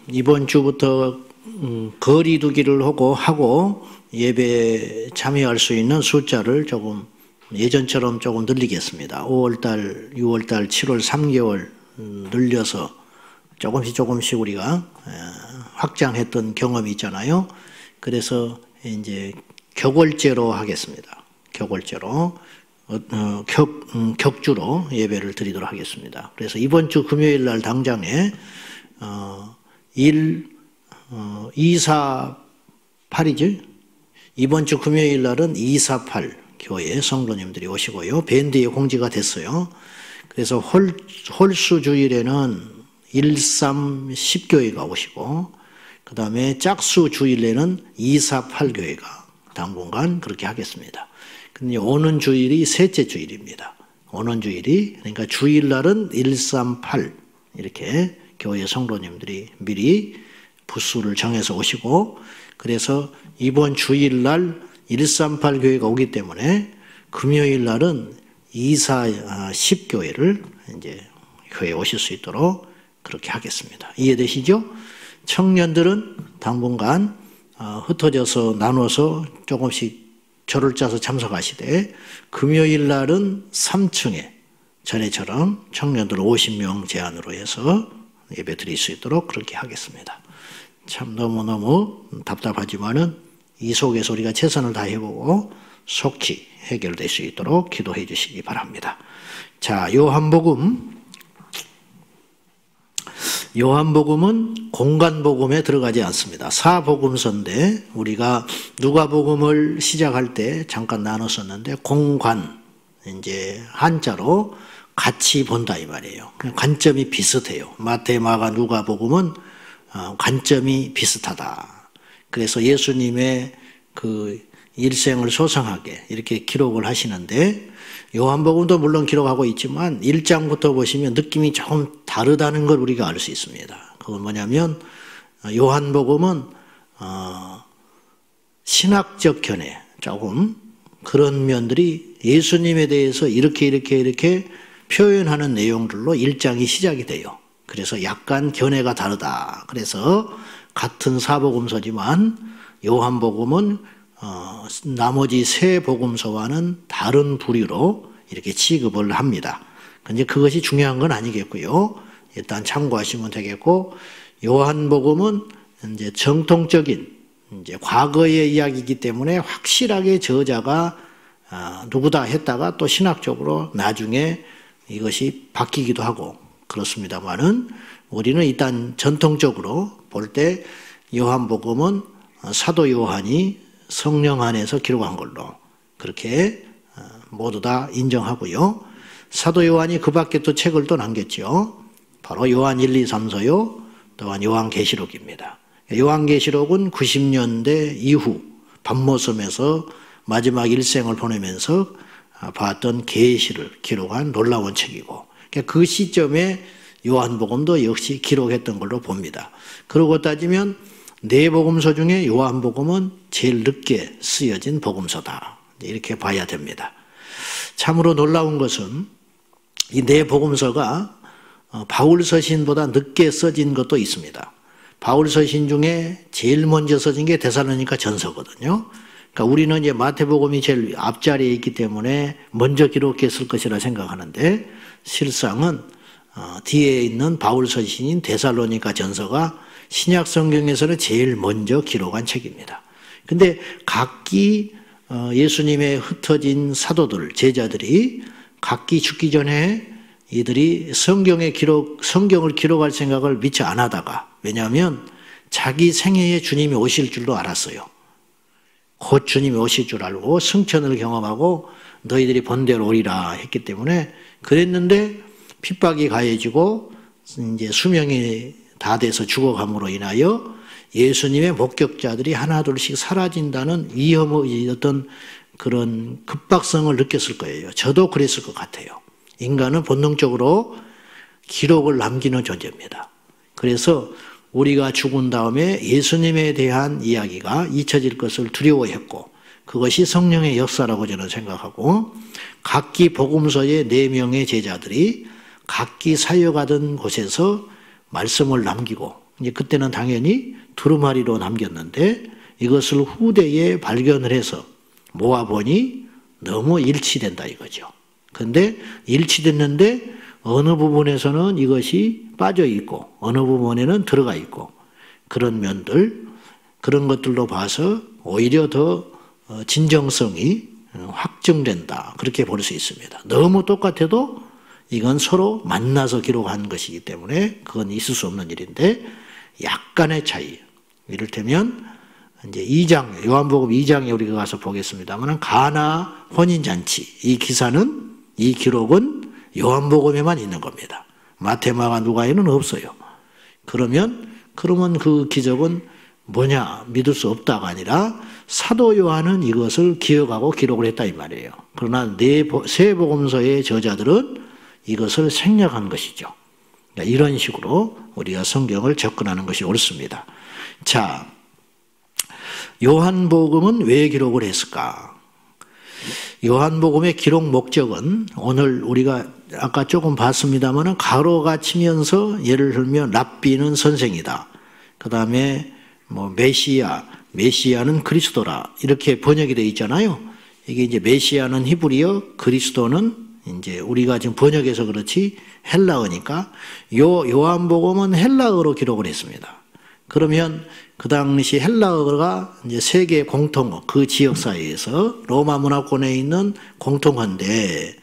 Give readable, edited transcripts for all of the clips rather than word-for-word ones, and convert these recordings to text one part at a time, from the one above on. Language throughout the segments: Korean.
이번 주부터 거리 두기를 하고 예배 참여할 수 있는 숫자를 조금 예전처럼 조금 늘리겠습니다. 5월달, 6월달, 7월 3개월 늘려서 조금씩 우리가 확장했던 경험이 있잖아요. 그래서 이제 격월제로 하겠습니다. 격월제로 격주로 예배를 드리도록 하겠습니다. 그래서 이번 주 금요일 날 당장에 248이죠. 이번 주 금요일 날은 248 교회 성도님들이 오시고요. 밴드에 공지가 됐어요. 그래서 홀수 주일에는 130교회가 오시고, 그 다음에 짝수 주일에는 248교회가 당분간 그렇게 하겠습니다. 근데 오는 주일이 셋째 주일입니다. 오는 주일이, 그러니까 주일날은 138 이렇게 교회 성도님들이 미리 부수를 정해서 오시고, 그래서 이번 주일날 138 교회가 오기 때문에 금요일 날은 240 교회를 이제 교회에 오실 수 있도록 그렇게 하겠습니다. 이해되시죠? 청년들은 당분간 흩어져서 나눠서 조금씩 절을 짜서 참석하시되, 금요일 날은 3층에 전에처럼 청년들 50명 제한으로 해서 예배 드릴 수 있도록 그렇게 하겠습니다. 참 너무너무 답답하지만은 이 속에서 우리가 최선을 다해보고 속히 해결될 수 있도록 기도해 주시기 바랍니다. 자, 요한복음은 공간복음에 들어가지 않습니다. 사복음서인데, 우리가 누가복음을 시작할 때 잠깐 나눴었는데, 공관, 이제 한자로 같이 본다 이 말이에요. 관점이 비슷해요. 마태, 마가, 누가복음은 관점이 비슷하다. 그래서 예수님의 그 일생을 소상하게 이렇게 기록을 하시는데, 요한복음도 물론 기록하고 있지만 1장부터 보시면 느낌이 조금 다르다는 걸 우리가 알 수 있습니다. 그건 뭐냐면, 요한복음은 신학적 견해, 조금 그런 면들이 예수님에 대해서 이렇게 표현하는 내용들로 1장이 시작이 돼요. 그래서 약간 견해가 다르다. 그래서 같은 사복음서지만 요한복음은 나머지 세 복음서와는 다른 부류로 이렇게 취급을 합니다. 근데 그것이 중요한 건 아니겠고요. 일단 참고하시면 되겠고, 요한복음은 이제 정통적인 이제 과거의 이야기이기 때문에 확실하게 저자가 누구다 했다가 또 신학적으로 나중에 이것이 바뀌기도 하고 그렇습니다만은, 우리는 일단 전통적으로 볼 때 요한복음은 사도 요한이 성령 안에서 기록한 걸로 그렇게 모두 다 인정하고요. 사도 요한이 그 밖에 또 책을 또 남겼죠. 바로 요한 1, 2, 3, 4요, 또한 요한계시록입니다. 요한계시록은 90년대 이후 밤모섬에서 마지막 일생을 보내면서 봤던 계시를 기록한 놀라운 책이고, 그 시점에 요한복음도 역시 기록했던 걸로 봅니다. 그러고 따지면 네 복음서 중에 요한복음은 제일 늦게 쓰여진 복음서다, 이렇게 봐야 됩니다. 참으로 놀라운 것은 이 네 복음서가 바울 서신보다 늦게 써진 것도 있습니다. 바울 서신 중에 제일 먼저 써진 게 데살로니가 전서거든요. 그러니까 우리는 이제 마태복음이 제일 앞자리에 있기 때문에 먼저 기록했을 것이라 생각하는데, 실상은 뒤에 있는 바울 서신인 데살로니가 전서가 신약 성경에서는 제일 먼저 기록한 책입니다. 근데 각기 예수님의 흩어진 사도들, 제자들이 각기 죽기 전에 이들이 성경을 기록할 생각을 미처 안 하다가, 왜냐하면 자기 생애에 주님이 오실 줄도 알았어요. 곧 주님이 오실 줄 알고 승천을 경험하고 너희들이 본대로 오리라 했기 때문에 그랬는데, 핍박이 가해지고 이제 수명이 다 돼서 죽어감으로 인하여 예수님의 목격자들이 하나둘씩 사라진다는 위험의 어떤 그런 급박성을 느꼈을 거예요. 저도 그랬을 것 같아요. 인간은 본능적으로 기록을 남기는 존재입니다. 그래서 우리가 죽은 다음에 예수님에 대한 이야기가 잊혀질 것을 두려워했고, 그것이 성령의 역사라고 저는 생각하고, 각기 복음서의 4명의 제자들이 각기 사역하던 곳에서 말씀을 남기고 이제 그때는 당연히 두루마리로 남겼는데 이것을 후대에 발견을 해서 모아보니 너무 일치된다 이거죠. 근데 일치됐는데 어느 부분에서는 이것이 빠져 있고 어느 부분에는 들어가 있고 그런 면들, 그런 것들로 봐서 오히려 더 진정성이 확증된다. 그렇게 볼 수 있습니다. 너무 똑같아도 이건 서로 만나서 기록한 것이기 때문에 그건 있을 수 없는 일인데 약간의 차이. 이를테면 이제 2장, 요한복음 2장에 우리가 가서 보겠습니다만 가나 혼인잔치. 이 기사는, 이 기록은 요한복음에만 있는 겁니다. 마태, 마가, 누가에는 없어요. 그러면 그 기적은 뭐냐? 믿을 수 없다가 아니라 사도 요한은 이것을 기억하고 기록을 했다 이 말이에요. 그러나 세 복음서의 저자들은 이것을 생략한 것이죠. 그러니까 이런 식으로 우리가 성경을 접근하는 것이 옳습니다. 자, 요한복음은 왜 기록을 했을까? 요한복음의 기록 목적은 오늘 우리가 아까 조금 봤습니다만 가로가 치면서 예를 들면 랍비는 선생이다. 그 다음에 뭐 메시아는 그리스도라 이렇게 번역이 되어 있잖아요. 이게 이제 메시아는 히브리어, 그리스도는 이제 우리가 지금 번역해서 그렇지 헬라어니까 요한복음은 헬라어로 기록을 했습니다. 그러면 그 당시 헬라어가 이제 세계 공통어, 그 지역 사회에서 로마 문화권에 있는 공통어인데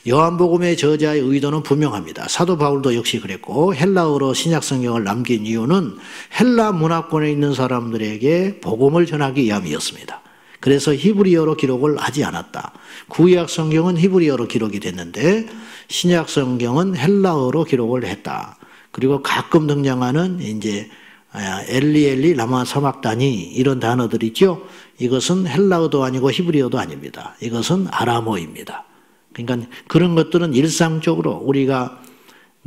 요한복음의 저자의 의도는 분명합니다. 사도 바울도 역시 그랬고 헬라어로 신약성경을 남긴 이유는 헬라 문화권에 있는 사람들에게 복음을 전하기 위함이었습니다. 그래서 히브리어로 기록을 하지 않았다. 구약 성경은 히브리어로 기록이 됐는데 신약 성경은 헬라어로 기록을 했다. 그리고 가끔 등장하는 이제 엘리 라마 사박다니 이런 단어들 있죠. 이것은 헬라어도 아니고 히브리어도 아닙니다. 이것은 아람어입니다. 그러니까 그런 것들은 일상적으로 우리가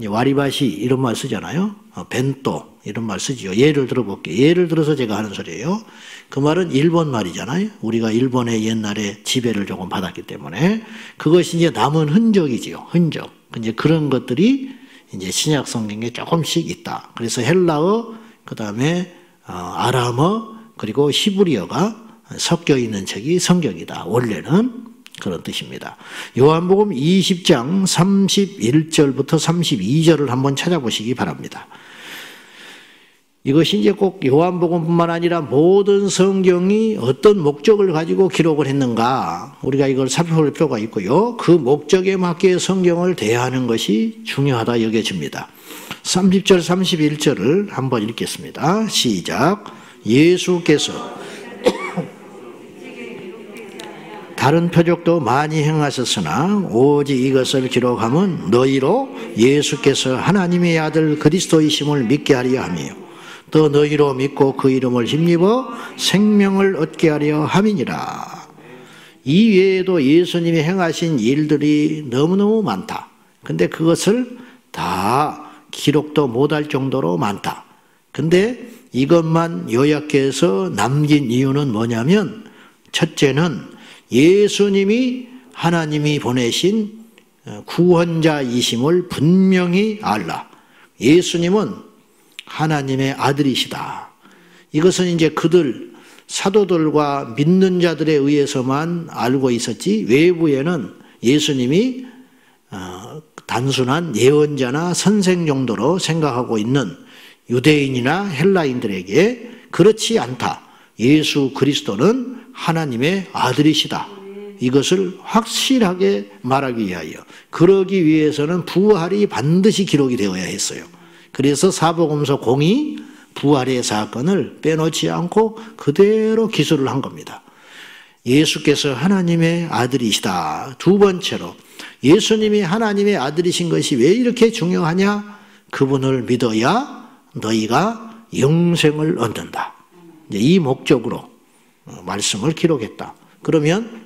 와리바시 이런 말 쓰잖아요. 벤또 이런 말 쓰지요. 예를 들어볼게요. 예를 들어서 제가 하는 소리예요. 그 말은 일본 말이잖아요. 우리가 일본의 옛날에 지배를 조금 받았기 때문에 그것이 이제 남은 흔적이지요. 흔적. 이제 그런 것들이 이제 신약 성경에 조금씩 있다. 그래서 헬라어, 그 다음에 아람어, 그리고 히브리어가 섞여 있는 책이 성경이다. 원래는 그런 뜻입니다. 요한복음 20장 31절부터 32절을 한번 찾아보시기 바랍니다. 이것이 이제 꼭 요한복음뿐만 아니라 모든 성경이 어떤 목적을 가지고 기록을 했는가 우리가 이걸 살펴볼 필요가 있고요. 그 목적에 맞게 성경을 대하는 것이 중요하다 여겨집니다. 30절 31절을 한번 읽겠습니다. 시작. 예수께서 다른 표적도 많이 행하셨으나 오직 이것을 기록함은 너희로 예수께서 하나님의 아들 그리스도이심을 믿게 하려 함이요 또 너희로 믿고 그 이름을 힘입어 생명을 얻게 하려 함이니라. 이 외에도 예수님이 행하신 일들이 너무너무 많다. 근데 그것을 다 기록도 못할 정도로 많다. 근데 이것만 요약해서 남긴 이유는 뭐냐면 첫째는 예수님이 하나님이 보내신 구원자이심을 분명히 알라. 예수님은 하나님의 아들이시다. 이것은 이제 그들 사도들과 믿는 자들에 의해서만 알고 있었지 외부에는 예수님이 단순한 예언자나 선생 정도로 생각하고 있는 유대인이나 헬라인들에게 그렇지 않다. 예수 그리스도는 하나님의 아들이시다. 이것을 확실하게 말하기 위하여 그러기 위해서는 부활이 반드시 기록이 되어야 했어요. 그래서 사복음서 공이 부활의 사건을 빼놓지 않고 그대로 기술을 한 겁니다. 예수께서 하나님의 아들이시다. 두 번째로 예수님이 하나님의 아들이신 것이 왜 이렇게 중요하냐? 그분을 믿어야 너희가 영생을 얻는다. 이 목적으로 말씀을 기록했다. 그러면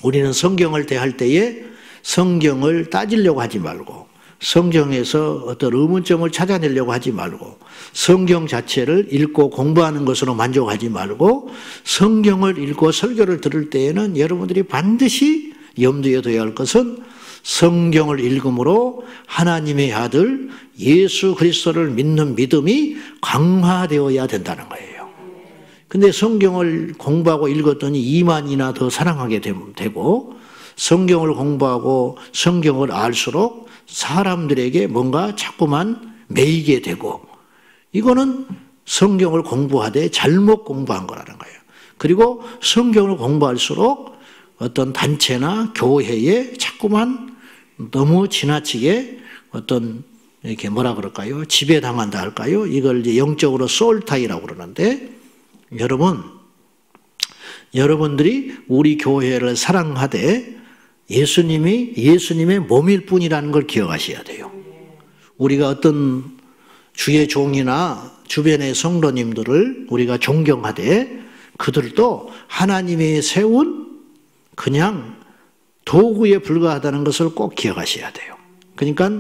우리는 성경을 대할 때에 성경을 따지려고 하지 말고 성경에서 어떤 의문점을 찾아내려고 하지 말고 성경 자체를 읽고 공부하는 것으로 만족하지 말고 성경을 읽고 설교를 들을 때에는 여러분들이 반드시 염두에 둬야 할 것은 성경을 읽음으로 하나님의 아들 예수 그리스도를 믿는 믿음이 강화되어야 된다는 거예요. 근데 성경을 공부하고 읽었더니 이만이나 더 사랑하게 되고, 성경을 공부하고 성경을 알수록 사람들에게 뭔가 자꾸만 매이게 되고, 이거는 성경을 공부하되 잘못 공부한 거라는 거예요. 그리고 성경을 공부할수록 어떤 단체나 교회에 자꾸만 너무 지나치게 어떤 이렇게 뭐라 그럴까요? 지배당한다 할까요? 이걸 이제 영적으로 소울타이라고 그러는데, 여러분들이 우리 교회를 사랑하되 예수님의 몸일 뿐이라는 걸 기억하셔야 돼요. 우리가 어떤 주의 종이나 주변의 성도님들을 우리가 존경하되 그들도 하나님이 세운 그냥 도구에 불과하다는 것을 꼭 기억하셔야 돼요. 그러니까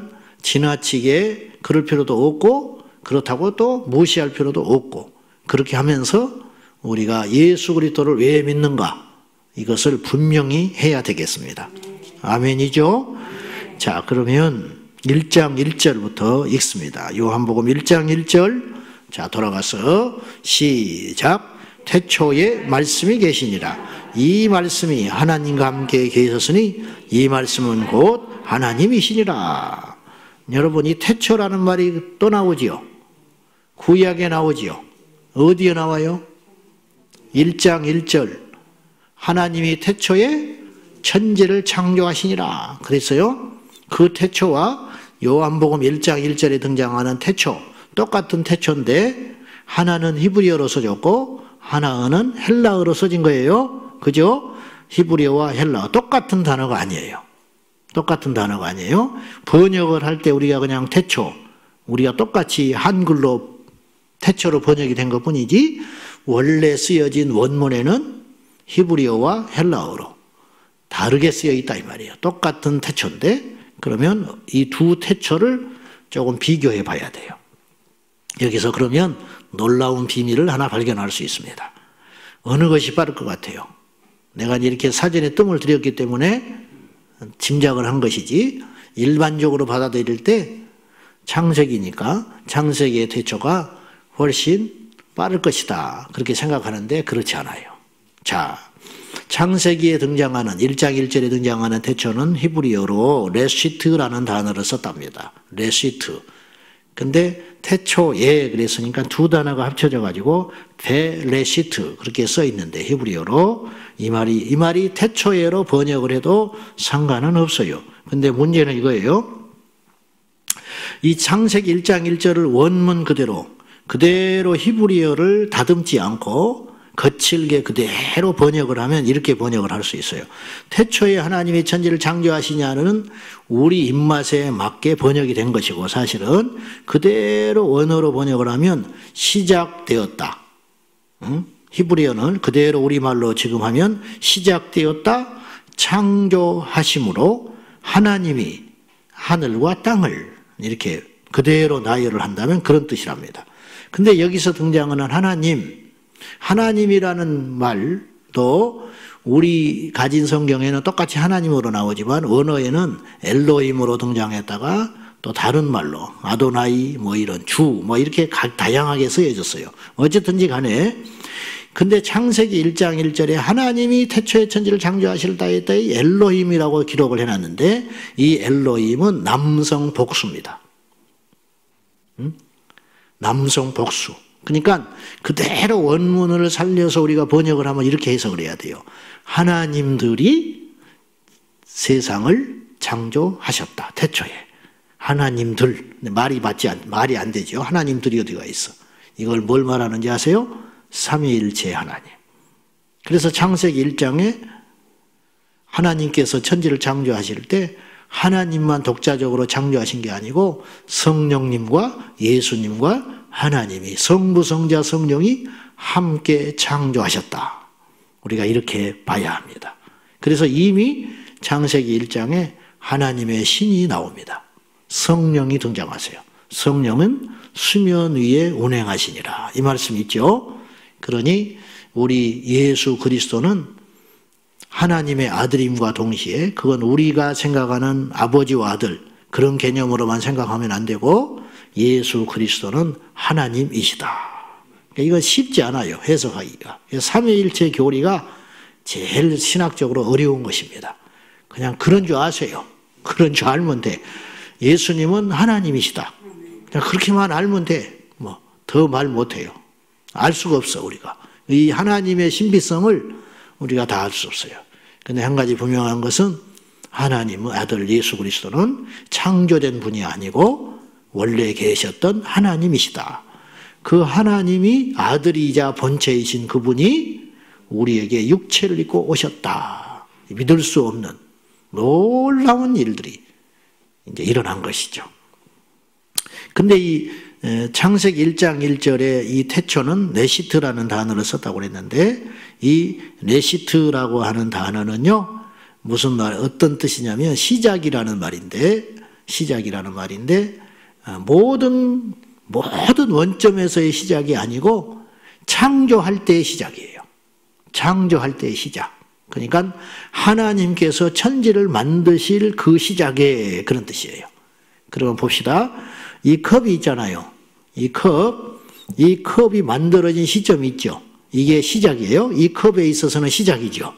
지나치게 그럴 필요도 없고, 그렇다고 또 무시할 필요도 없고, 그렇게 하면서 우리가 예수 그리스도를 왜 믿는가, 이것을 분명히 해야 되겠습니다. 아멘이죠? 자, 그러면 1장 1절부터 읽습니다. 요한복음 1장 1절. 자, 돌아가서 시작. 태초에 말씀이 계시니라. 이 말씀이 하나님과 함께 계셨으니 이 말씀은 곧 하나님이시니라. 여러분, 이 태초라는 말이 또 나오지요. 구약에 나오지요. 어디에 나와요? 1장 1절. 하나님이 태초에 천지를 창조하시니라 그랬어요. 그 태초와 요한복음 1장 1절에 등장하는 태초, 똑같은 태초인데 하나는 히브리어로 써졌고 하나는 헬라어로 써진 거예요. 그죠? 히브리어와 헬라어 똑같은 단어가 아니에요. 똑같은 단어가 아니에요. 번역을 할 때 우리가 그냥 태초, 우리가 똑같이 한글로 태초로 번역이 된 것뿐이지 원래 쓰여진 원문에는 히브리어와 헬라어로 다르게 쓰여 있다 이 말이에요. 똑같은 태초인데 그러면 이 두 태초를 조금 비교해 봐야 돼요. 여기서 그러면 놀라운 비밀을 하나 발견할 수 있습니다. 어느 것이 빠를 것 같아요? 내가 이렇게 사전에 뜸을 들였기 때문에 짐작을 한 것이지, 일반적으로 받아들일 때 창세기니까 창세기의 태초가 훨씬 빠를 것이다 그렇게 생각하는데 그렇지 않아요. 자, 창세기에 등장하는 1장 1절에 등장하는 태초는 히브리어로 레시트라는 단어를 썼답니다. 레시트. 근데 태초에 그랬으니까 두 단어가 합쳐져 가지고 베레시트 그렇게 써 있는데 히브리어로 이 말이 태초에로 번역을 해도 상관은 없어요. 근데 문제는 이거예요. 이 창세기 1장 1절을 원문 그대로 히브리어를 다듬지 않고 거칠게 그대로 번역을 하면 이렇게 번역을 할 수 있어요. 태초에 하나님이 천지를 창조하시냐는 우리 입맛에 맞게 번역이 된 것이고, 사실은 그대로 원어로 번역을 하면 시작되었다. 히브리어는 그대로 우리말로 지금 하면 시작되었다 창조하심으로 하나님이 하늘과 땅을 이렇게 그대로 나열을 한다면 그런 뜻이랍니다. 근데 여기서 등장하는 하나님이라는 말도 우리 가진 성경에는 똑같이 하나님으로 나오지만 원어에는 엘로힘으로 등장했다가 또 다른 말로 아도나이 이런 주 이렇게 다양하게 쓰여졌어요. 어쨌든지 간에 근데 창세기 1장 1절에 하나님이 태초에 천지를 창조하실 때의 엘로힘이라고 기록을 해놨는데 이 엘로힘은 남성 복수입니다. 남성 복수. 그러니까 그대로 원문을 살려서 우리가 번역을 하면 이렇게 해석을 해야 돼요. 하나님들이 세상을 창조하셨다. 태초에. 하나님들. 말이 안 되죠. 하나님들이 어디가 있어. 이걸 뭘 말하는지 아세요? 삼위일체 하나님. 그래서 창세기 1장에 하나님께서 천지를 창조하실 때 하나님만 독자적으로 창조하신 게 아니고 성령님과 예수님과 하나님이 성부, 성자, 성령이 함께 창조하셨다. 우리가 이렇게 봐야 합니다. 그래서 이미 창세기 1장에 하나님의 신이 나옵니다. 성령이 등장하세요. 성령은 수면 위에 운행하시니라. 이 말씀 있죠? 그러니 우리 예수 그리스도는 하나님의 아들임과 동시에 그건 우리가 생각하는 아버지와 아들 그런 개념으로만 생각하면 안 되고 예수 그리스도는 하나님이시다. 이건 쉽지 않아요, 해석하기가. 삼위일체 교리가 제일 신학적으로 어려운 것입니다. 그냥 그런 줄 아세요. 그런 줄 알면 돼. 예수님은 하나님이시다. 그냥 그렇게만 알면 돼. 뭐 더 말 못해요. 알 수가 없어, 우리가. 이 하나님의 신비성을 우리가 다 알 수 없어요. 근데 한 가지 분명한 것은 하나님의 아들 예수 그리스도는 창조된 분이 아니고 원래 계셨던 하나님이시다. 그 하나님이 아들이자 본체이신 그분이 우리에게 육체를 입고 오셨다. 믿을 수 없는 놀라운 일들이 이제 일어난 것이죠. 근데 이 창세기 1장 1절에 이 태초는 네시트라는 단어를 썼다고 그랬는데 이 네시트라고 하는 단어는요, 무슨 말, 어떤 뜻이냐면 시작이라는 말인데 모든 원점에서의 시작이 아니고 창조할 때의 시작이에요. 창조할 때의 시작. 그러니까 하나님께서 천지를 만드실 그 시작의 그런 뜻이에요. 그러면 봅시다. 이 컵이 있잖아요. 이 컵이 만들어진 시점이 있죠. 이게 시작이에요. 이 컵에 있어서는 시작이죠.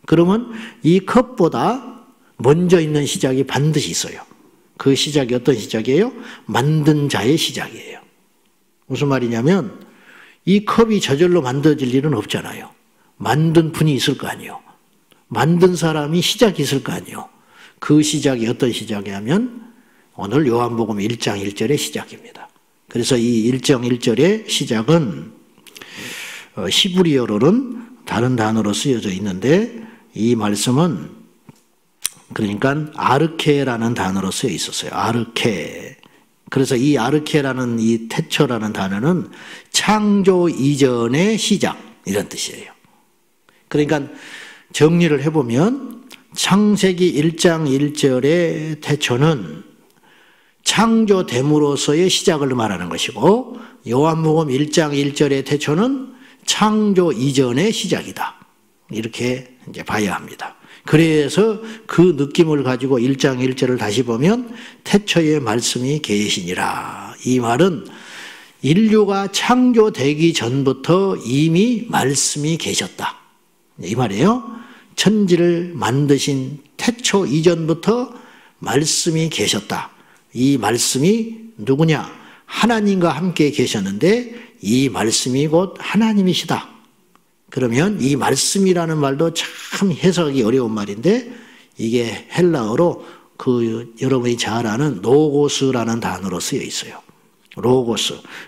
그러면 이 컵보다 먼저 있는 시작이 반드시 있어요. 그 시작이 어떤 시작이에요? 만든 자의 시작이에요. 무슨 말이냐면 이 컵이 저절로 만들어질 일은 없잖아요. 만든 분이 있을 거 아니에요. 만든 사람이 시작이 있을 거 아니에요. 그 시작이 어떤 시작이냐면 오늘 요한복음 1장 1절의 시작입니다. 그래서 이 1장 1절의 시작은 히브리어로는 다른 단어로 쓰여져 있는데 이 말씀은 그러니까 아르케라는 단어로 쓰여 있었어요. 아르케. 그래서 이 아르케라는 이 태초라는 단어는 창조 이전의 시작 이런 뜻이에요. 그러니까 정리를 해보면 창세기 1장 1절의 태초는 창조됨으로서의 시작을 말하는 것이고 요한복음 1장 1절의 태초는 창조 이전의 시작이다. 이렇게 이제 봐야 합니다. 그래서 그 느낌을 가지고 1장 1절을 다시 보면 태초에 말씀이 계시니라. 이 말은 인류가 창조되기 전부터 이미 말씀이 계셨다. 이 말이에요. 천지를 만드신 태초 이전부터 말씀이 계셨다. 이 말씀이 누구냐? 하나님과 함께 계셨는데 이 말씀이 곧 하나님이시다. 그러면 이 말씀이라는 말도 참 해석하기 어려운 말인데 이게 헬라어로 여러분이 잘 아는 로고스라는 단어로 쓰여 있어요.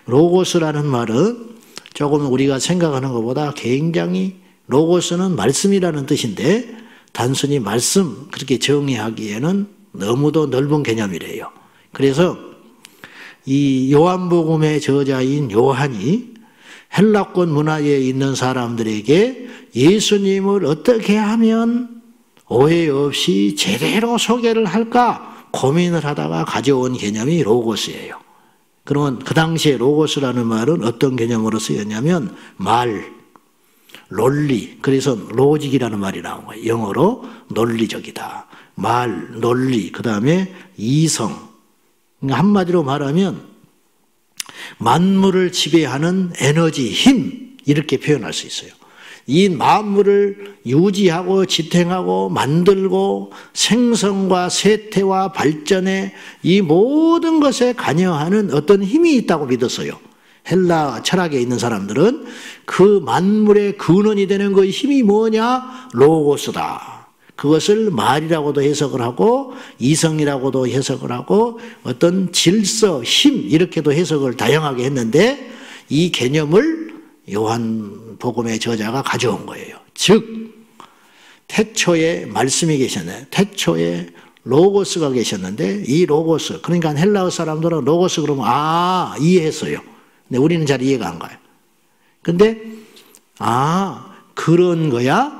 로고스라는 말은 조금 우리가 생각하는 것보다 굉장히 로고스는 말씀이라는 뜻인데 단순히 말씀 그렇게 정의하기에는 너무도 넓은 개념이래요. 그래서 이 요한복음의 저자인 요한이 헬라권 문화에 있는 사람들에게 예수님을 어떻게 하면 오해 없이 제대로 소개를 할까 고민을 하다가 가져온 개념이 로고스예요. 그러면 그 당시에 로고스라는 말은 어떤 개념으로 쓰였냐면 말, 논리, 그래서 로직이라는 말이 나온 거예요. 영어로 논리적이다. 말, 논리, 그 다음에 이성. 한마디로 말하면 만물을 지배하는 에너지, 힘 이렇게 표현할 수 있어요. 이 만물을 유지하고 지탱하고 만들고 생성과 쇠퇴와 발전에 이 모든 것에 관여하는 어떤 힘이 있다고 믿었어요. 헬라 철학에 있는 사람들은 그 만물의 근원이 되는 그 힘이 뭐냐? 로고스다. 그것을 말이라고도 해석을 하고 이성이라고도 해석을 하고 어떤 질서, 힘 이렇게도 해석을 다양하게 했는데 이 개념을 요한복음의 저자가 가져온 거예요. 즉 태초에 말씀이 계셨네. 태초에 로고스가 계셨는데 이 로고스 그러니까 헬라어 사람들은 로고스 그러면 이해했어요. 근데 우리는 잘 이해가 안 가요. 근데 그런 거야?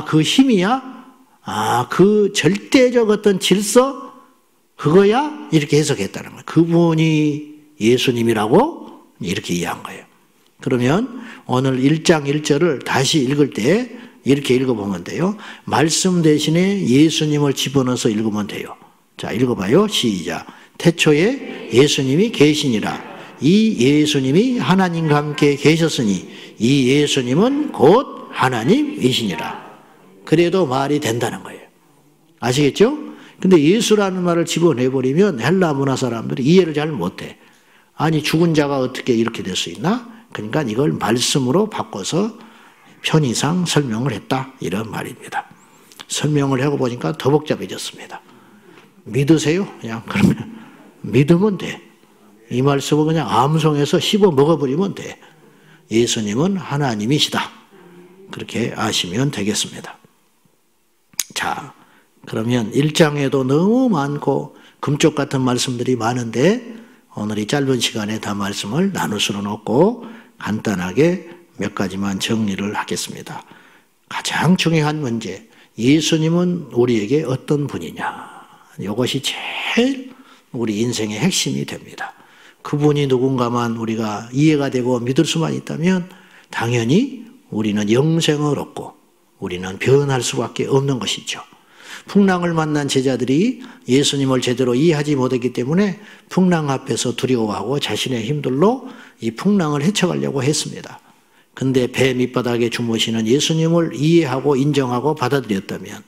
그 힘이야? 그 절대적 어떤 질서? 그거야? 이렇게 해석했다는 거예요. 그분이 예수님이라고 이렇게 이해한 거예요. 그러면 오늘 1장 1절을 다시 읽을 때 이렇게 읽어보면 돼요. 말씀 대신에 예수님을 집어넣어서 읽으면 돼요. 자, 읽어봐요. 시작. 태초에 예수님이 계시니라. 이 예수님이 하나님과 함께 계셨으니 이 예수님은 곧 하나님이시니라. 그래도 말이 된다는 거예요. 아시겠죠? 근데 예수라는 말을 집어내버리면 헬라 문화 사람들이 이해를 잘 못해. 아니 죽은 자가 어떻게 이렇게 될 수 있나? 그러니까 이걸 말씀으로 바꿔서 편의상 설명을 했다, 이런 말입니다. 설명을 하고 보니까 더 복잡해졌습니다. 믿으세요? 그냥 그러면 믿으면 돼. 이 말씀을 그냥 암송해서 씹어 먹어버리면 돼. 예수님은 하나님이시다. 그렇게 아시면 되겠습니다. 자, 그러면 1장에도 너무 많고 금쪽 같은 말씀들이 많은데 오늘 이 짧은 시간에 다 말씀을 나눌 수는 없고 간단하게 몇 가지만 정리를 하겠습니다. 가장 중요한 문제, 예수님은 우리에게 어떤 분이냐, 이것이 제일 우리 인생의 핵심이 됩니다. 그분이 누군가만 우리가 이해가 되고 믿을 수만 있다면 당연히 우리는 영생을 얻고 우리는 변할 수밖에 없는 것이죠. 풍랑을 만난 제자들이 예수님을 제대로 이해하지 못했기 때문에 풍랑 앞에서 두려워하고 자신의 힘들로 이 풍랑을 헤쳐가려고 했습니다. 근데 배 밑바닥에 주무시는 예수님을 이해하고 인정하고 받아들였다면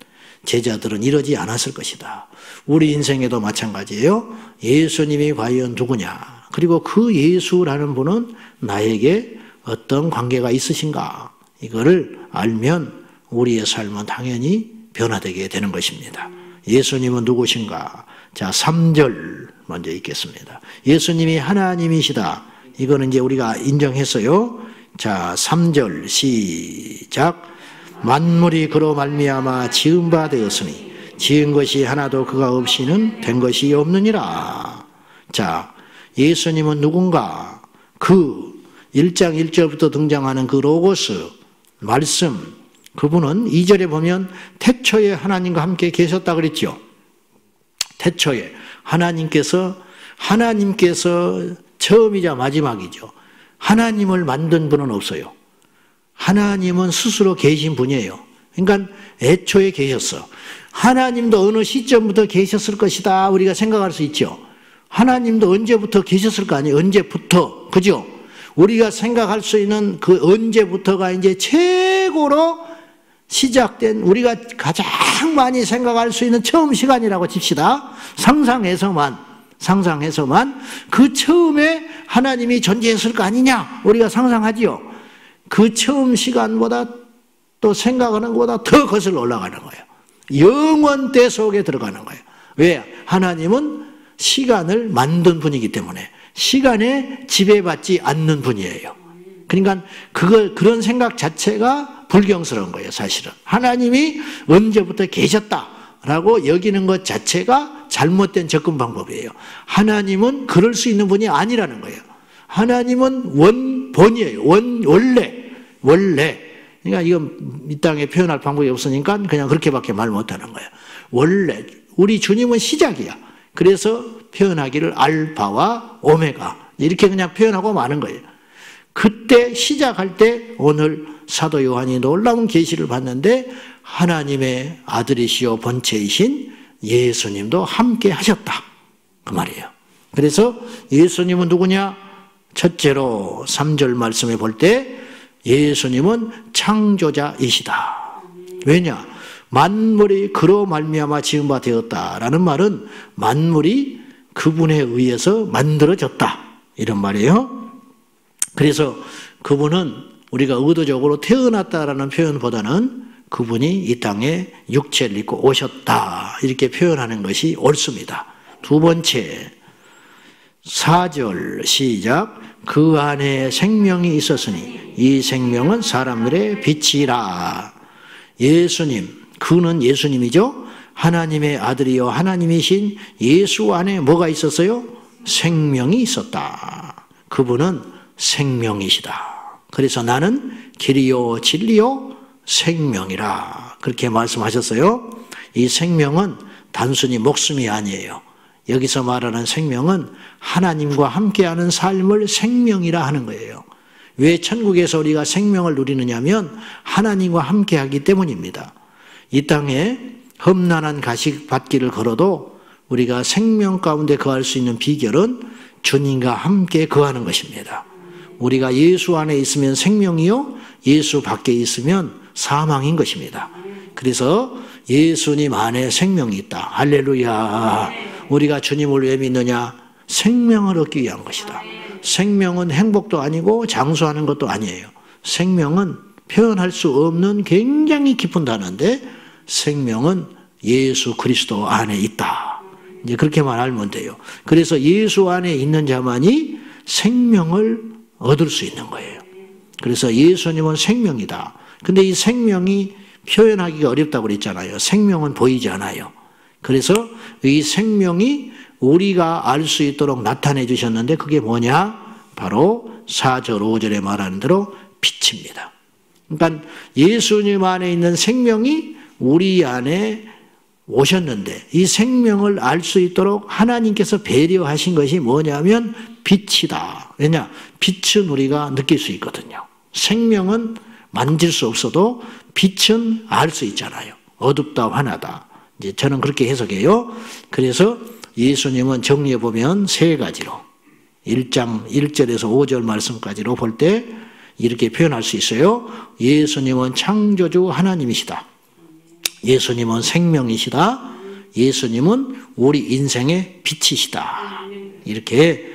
제자들은 이러지 않았을 것이다. 우리 인생에도 마찬가지예요. 예수님이 과연 누구냐, 그리고 그 예수라는 분은 나에게 어떤 관계가 있으신가, 이거를 알면 우리의 삶은 당연히 변화되게 되는 것입니다. 예수님은 누구신가? 자, 3절 먼저 읽겠습니다. 예수님이 하나님이시다. 이거는 이제 우리가 인정했어요. 자, 3절 시작. 만물이 그로 말미암아 지은 바 되었으니 지은 것이 하나도 그가 없이는 된 것이 없느니라. 자, 예수님은 누군가? 그 1장 1절부터 등장하는 그 로고스, 말씀, 그분은 2절에 보면 태초에 하나님과 함께 계셨다 그랬죠. 태초에 하나님께서 처음이자 마지막이죠. 하나님을 만든 분은 없어요. 하나님은 스스로 계신 분이에요. 그러니까 애초에 계셨어. 하나님도 어느 시점부터 계셨을 것이다 우리가 생각할 수 있죠. 하나님도 언제부터 계셨을 거 아니에요. 언제부터, 그죠? 우리가 생각할 수 있는 그 언제부터가 이제 최고로 시작된, 우리가 가장 많이 생각할 수 있는 처음 시간이라고 칩시다. 상상해서만 그 처음에 하나님이 존재했을 거 아니냐 우리가 상상하지요. 그 처음 시간보다 또 생각하는 것보다 더 거슬러 올라가는 거예요. 영원대 속에 들어가는 거예요. 왜? 하나님은 시간을 만든 분이기 때문에 시간에 지배받지 않는 분이에요. 그러니까 그런 생각 자체가 불경스러운 거예요. 사실은 하나님이 언제부터 계셨다라고 여기는 것 자체가 잘못된 접근 방법이에요. 하나님은 그럴 수 있는 분이 아니라는 거예요. 하나님은 원본이에요. 원래. 그러니까 이건 이 땅에 표현할 방법이 없으니까 그냥 그렇게밖에 말 못하는 거예요. 원래 우리 주님은 시작이야. 그래서 표현하기를 알파와 오메가 이렇게 그냥 표현하고 마는 거예요. 그때 시작할 때 오늘 사도 요한이 놀라운 계시를 봤는데 하나님의 아들이시요 본체이신 예수님도 함께 하셨다 그 말이에요. 그래서 예수님은 누구냐? 첫째로 3절 말씀에 볼 때 예수님은 창조자이시다. 왜냐? 만물이 그로 말미암아 지은 바 되었다라는 말은 만물이 그분에 의해서 만들어졌다 이런 말이에요. 그래서 그분은 우리가 의도적으로 태어났다라는 표현보다는 그분이 이 땅에 육체를 입고 오셨다 이렇게 표현하는 것이 옳습니다. 두 번째 4절 시작. 그 안에 생명이 있었으니 이 생명은 사람들의 빛이라. 예수님, 그는 예수님이죠. 하나님의 아들이요 하나님이신 예수 안에 뭐가 있었어요? 생명이 있었다. 그분은 생명이시다. 그래서 나는 길이요 진리요 생명이라 그렇게 말씀하셨어요. 이 생명은 단순히 목숨이 아니에요. 여기서 말하는 생명은 하나님과 함께하는 삶을 생명이라 하는 거예요. 왜 천국에서 우리가 생명을 누리느냐 하면 하나님과 함께하기 때문입니다. 이 땅에 험난한 가시밭길을 걸어도 우리가 생명 가운데 거할 수 있는 비결은 주님과 함께 거하는 것입니다. 우리가 예수 안에 있으면 생명이요, 예수 밖에 있으면 사망인 것입니다. 그래서 예수님 안에 생명이 있다. 할렐루야. 우리가 주님을 왜 믿느냐? 생명을 얻기 위한 것이다. 생명은 행복도 아니고 장수하는 것도 아니에요. 생명은 표현할 수 없는 굉장히 깊은 단어인데 생명은 예수 그리스도 안에 있다. 이제 그렇게만 알면 돼요. 그래서 예수 안에 있는 자만이 생명을 얻을 수 있는 거예요. 그래서 예수님은 생명이다. 근데 이 생명이 표현하기가 어렵다고 그랬잖아요. 생명은 보이지 않아요. 그래서 이 생명이 우리가 알 수 있도록 나타내 주셨는데 그게 뭐냐? 바로 4절 5절에 말하는 대로 빛입니다. 그러니까 예수님 안에 있는 생명이 우리 안에 오셨는데 이 생명을 알 수 있도록 하나님께서 배려하신 것이 뭐냐면 빛이다. 왜냐? 빛은 우리가 느낄 수 있거든요. 생명은 만질 수 없어도 빛은 알 수 있잖아요. 어둡다, 환하다. 이제 저는 그렇게 해석해요. 그래서 예수님은 정리해 보면 세 가지로 1장 1절에서 5절 말씀까지로 볼 때 이렇게 표현할 수 있어요. 예수님은 창조주 하나님이시다. 예수님은 생명이시다. 예수님은 우리 인생의 빛이시다. 이렇게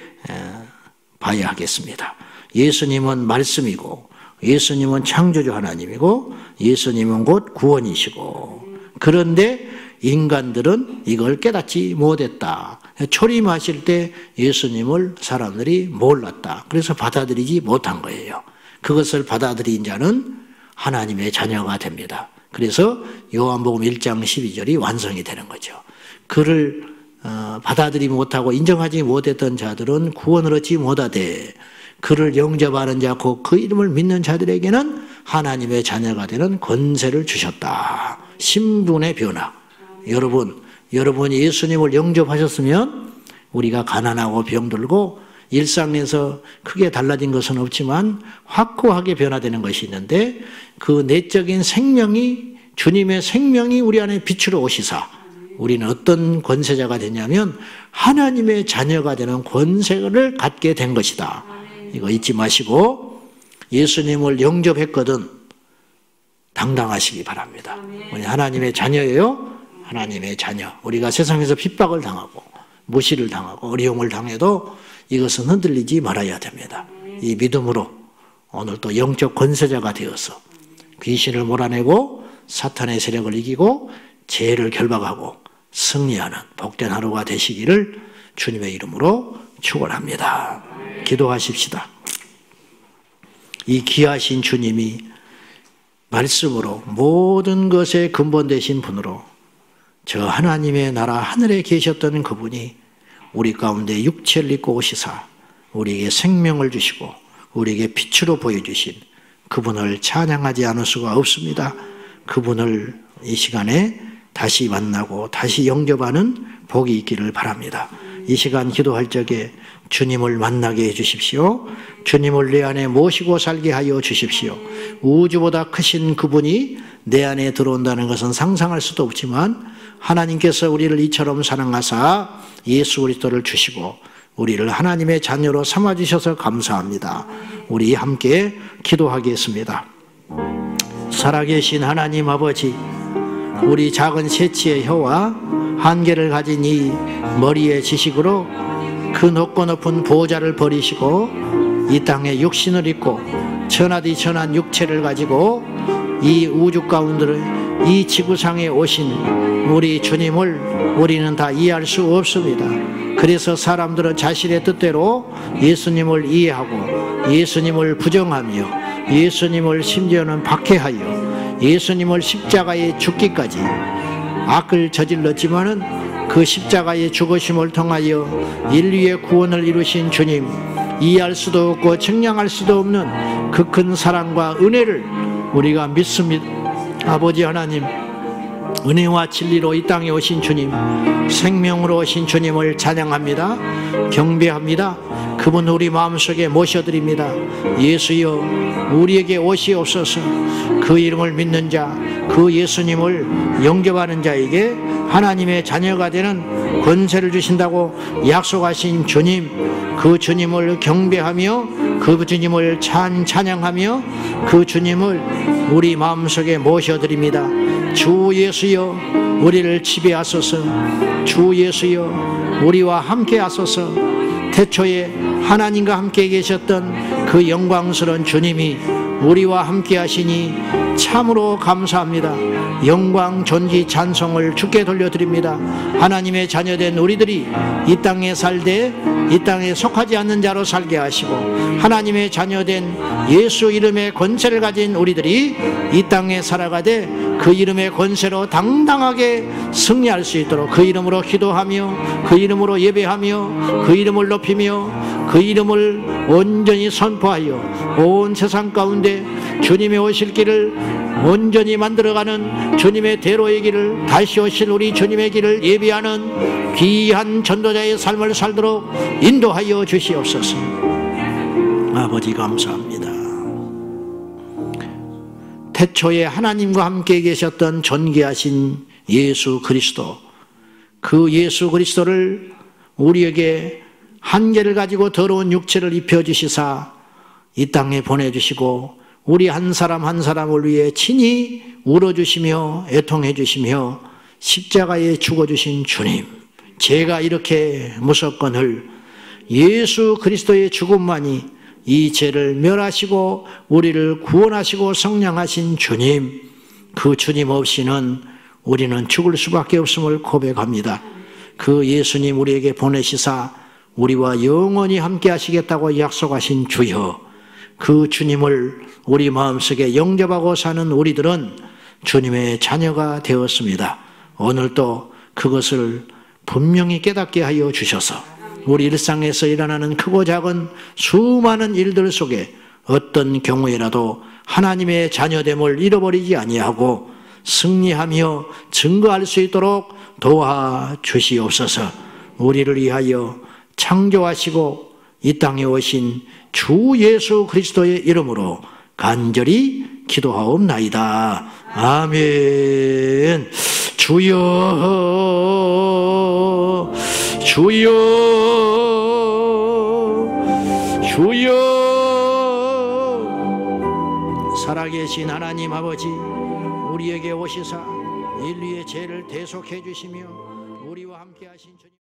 봐야 하겠습니다. 예수님은 말씀이고 예수님은 창조주 하나님이고 예수님은 곧 구원이시고 그런데 인간들은 이걸 깨닫지 못했다. 초림하실 때 예수님을 사람들이 몰랐다. 그래서 받아들이지 못한 거예요. 그것을 받아들인 자는 하나님의 자녀가 됩니다. 그래서 요한복음 1장 12절이 완성이 되는 거죠. 그를 받아들이지 못하고 인정하지 못했던 자들은 구원을 얻지 못하되 그를 영접하는 자, 곧 그 이름을 믿는 자들에게는 하나님의 자녀가 되는 권세를 주셨다. 신분의 변화. 여러분이 예수님을 영접하셨으면 우리가 가난하고 병들고 일상에서 크게 달라진 것은 없지만 확고하게 변화되는 것이 있는데 그 내적인 생명이 주님의 생명이 우리 안에 빛으로 오시사 우리는 어떤 권세자가 되냐면 하나님의 자녀가 되는 권세를 갖게 된 것이다. 이거 잊지 마시고 예수님을 영접했거든 당당하시기 바랍니다. 하나님의 자녀예요. 하나님의 자녀. 우리가 세상에서 핍박을 당하고 무시를 당하고 어려움을 당해도 이것은 흔들리지 말아야 됩니다. 이 믿음으로 오늘 또 영적 권세자가 되어서 귀신을 몰아내고 사탄의 세력을 이기고 죄를 결박하고 승리하는 복된 하루가 되시기를 주님의 이름으로 축원합니다. 기도하십시다. 이 귀하신 주님이 말씀으로 모든 것의 근본 되신 분으로 저 하나님의 나라 하늘에 계셨던 그분이 우리 가운데 육체를 입고 오시사 우리에게 생명을 주시고 우리에게 빛으로 보여주신 그분을 찬양하지 않을 수가 없습니다. 그분을 이 시간에 다시 만나고 다시 영접하는 복이 있기를 바랍니다. 이 시간 기도할 적에 주님을 만나게 해주십시오. 주님을 내 안에 모시고 살게 하여 주십시오. 우주보다 크신 그분이 내 안에 들어온다는 것은 상상할 수도 없지만 하나님께서 우리를 이처럼 사랑하사 예수 그리스도를 주시고 우리를 하나님의 자녀로 삼아주셔서 감사합니다. 우리 함께 기도하겠습니다. 살아계신 하나님 아버지, 우리 작은 새치의 혀와 한계를 가진 이 머리의 지식으로 그 높고 높은 보좌를 버리시고 이 땅에 육신을 입고 천하디 천한 육체를 가지고 이 우주 가운데를 이 지구상에 오신 우리 주님을 우리는 다 이해할 수 없습니다. 그래서 사람들은 자신의 뜻대로 예수님을 이해하고 예수님을 부정하며 예수님을 심지어는 박해하여 예수님을 십자가에 죽기까지 악을 저질렀지만은 그 십자가의 죽으심을 통하여 인류의 구원을 이루신 주님, 이해할 수도 없고 측량할 수도 없는 그 큰 사랑과 은혜를 우리가 믿습니다. 아버지 하나님, 은혜와 진리로 이 땅에 오신 주님, 생명으로 오신 주님을 찬양합니다. 경배합니다. 그 그분 우리 마음속에 모셔드립니다. 예수여 우리에게 오시옵소서. 그 이름을 믿는 자, 그 예수님을 영접하는 자에게 하나님의 자녀가 되는 권세를 주신다고 약속하신 주님, 그 주님을 경배하며 그 주님을 찬양하며 그 주님을 우리 마음속에 모셔드립니다. 주 예수여 우리를 지배하소서. 주 예수여 우리와 함께 하소서. 태초에 하나님과 함께 계셨던 그 영광스러운 주님이 우리와 함께 하시니 참으로 감사합니다. 영광, 존귀, 찬송을 주께 돌려드립니다. 하나님의 자녀된 우리들이 이 땅에 살되 이 땅에 속하지 않는 자로 살게 하시고, 하나님의 자녀된 예수 이름의 권세를 가진 우리들이 이 땅에 살아가되 그 이름의 권세로 당당하게 승리할 수 있도록 그 이름으로 기도하며 그 이름으로 예배하며 그 이름을 높이며 그 이름을 온전히 선포하여 온 세상 가운데 주님의 오실 길을 온전히 만들어가는 주님의 대로의 길을, 다시 오실 우리 주님의 길을 예비하는 귀한 전도자의 삶을 살도록 인도하여 주시옵소서. 아버지 감사합니다. 태초에 하나님과 함께 계셨던 존귀하신 예수 그리스도, 그 예수 그리스도를 우리에게 한계를 가지고 더러운 육체를 입혀주시사 이 땅에 보내주시고 우리 한 사람 한 사람을 위해 친히 울어주시며 애통해 주시며 십자가에 죽어주신 주님, 제가 이렇게 무섭거늘 예수 그리스도의 죽음만이 이 죄를 멸하시고 우리를 구원하시고 성량하신 주님, 그 주님 없이는 우리는 죽을 수밖에 없음을 고백합니다. 그 예수님 우리에게 보내시사 우리와 영원히 함께 하시겠다고 약속하신 주여, 그 주님을 우리 마음속에 영접하고 사는 우리들은 주님의 자녀가 되었습니다. 오늘도 그것을 분명히 깨닫게 하여 주셔서 우리 일상에서 일어나는 크고 작은 수많은 일들 속에 어떤 경우에라도 하나님의 자녀됨을 잃어버리지 아니하고 승리하며 증거할 수 있도록 도와주시옵소서. 우리를 위하여 창조하시고 이 땅에 오신 주 예수 그리스도의 이름으로 간절히 기도하옵나이다. 아멘. 주여, 주여, 주여. 살아계신 하나님 아버지, 우리에게 오시사 인류의 죄를 대속해 주시며 우리와 함께 하신 주님.